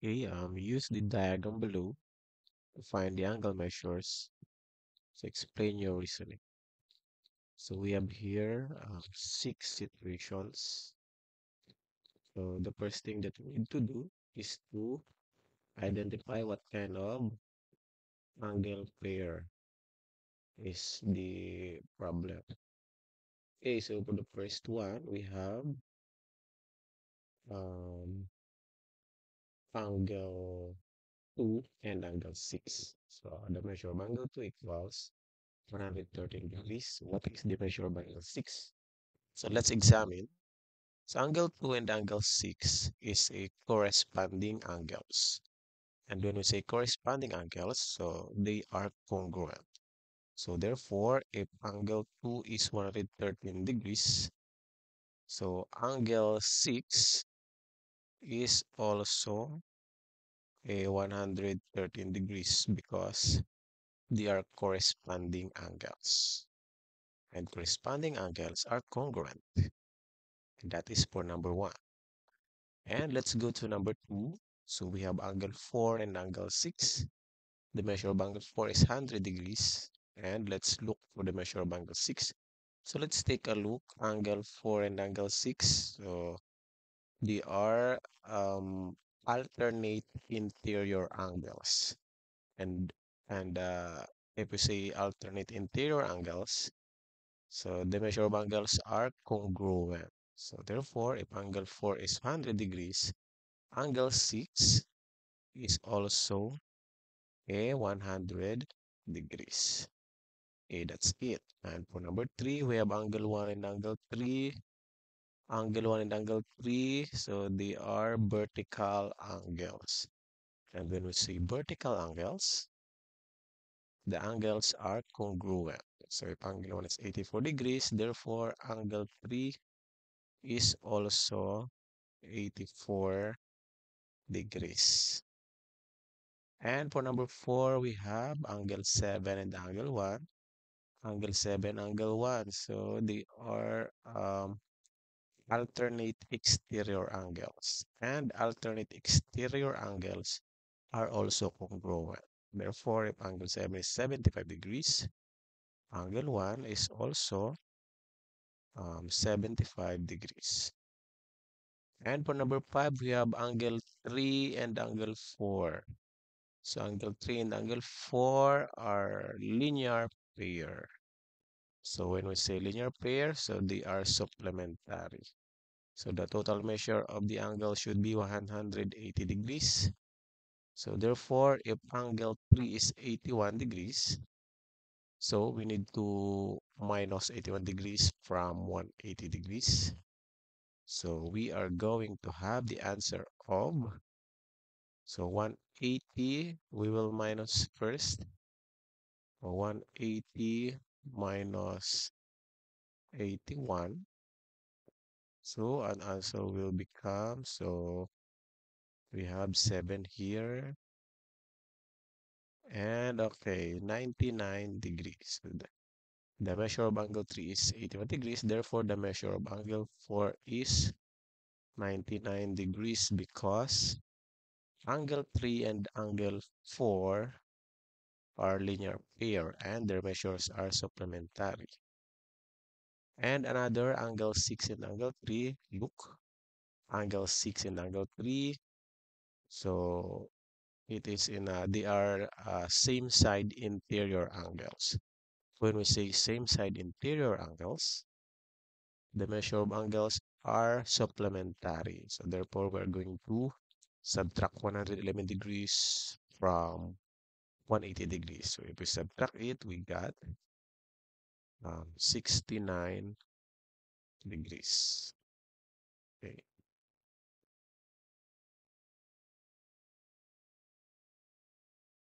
Okay, use the diagram below to find the angle measures to explain your reasoning. So we have here six situations. So the first thing that we need to do is to identify what kind of angle pair is the problem. Okay, so for the first one, we have um, angle 2 and angle 6. So the measure of angle 2 equals 113 degrees. What is the measure of angle 6? So let's examine. So angle 2 and angle 6 is a corresponding angles. And when we say corresponding angles, so they are congruent. So therefore, if angle 2 is 113 degrees, so angle 6 is also a 113 degrees because they are corresponding angles. And corresponding angles are congruent. And that is for number one. And let's go to number two. So we have angle 4 and angle 6. The measure of angle 4 is 100 degrees. And let's look for the measure of angle 6. So let's take a look. Angle 4 and angle 6. So they are alternate interior angles. And and if we say alternate interior angles, so the measure of angles are congruent. So therefore, if angle 4 is 100 degrees, angle 6 is also a 100 degrees. Okay, that's it. And for number 3, we have angle 1 and angle 3. Angle 1 and angle 3, so they are vertical angles. And when we say vertical angles, the angles are congruent. So if angle 1 is 84 degrees, therefore angle 3 is also 84 degrees. And for number 4, we have angle 7 and angle 1. Angle 7, angle 1. So they are alternate exterior angles. And alternate exterior angles are also congruent. Therefore, if angle 7 is 75 degrees, angle 1 is also 75 degrees. And for number 5, we have angle 3 and angle 4. So angle 3 and angle 4 are linear pair. So when we say linear pair, so they are supplementary. So the total measure of the angle should be 180 degrees. So therefore, if angle 3 is 81 degrees, so we need to minus 81 degrees from 180 degrees. So we are going to have the answer of, so 180, we will minus first. 180 minus 81. So an answer will become, so we have 7 here. And okay, 99 degrees. The measure of angle 3 is 81 degrees. Therefore, the measure of angle 4 is 99 degrees because angle 3 and angle 4 are linear pair and their measures are supplementary. And another angle 6 and angle 3, look, angle 6 and angle 3. So it is they are same side interior angles. When we say same side interior angles, the measure of angles are supplementary. So therefore, we're going to subtract 111 degrees from 180 degrees. So if we subtract it, we got 69 degrees. Okay.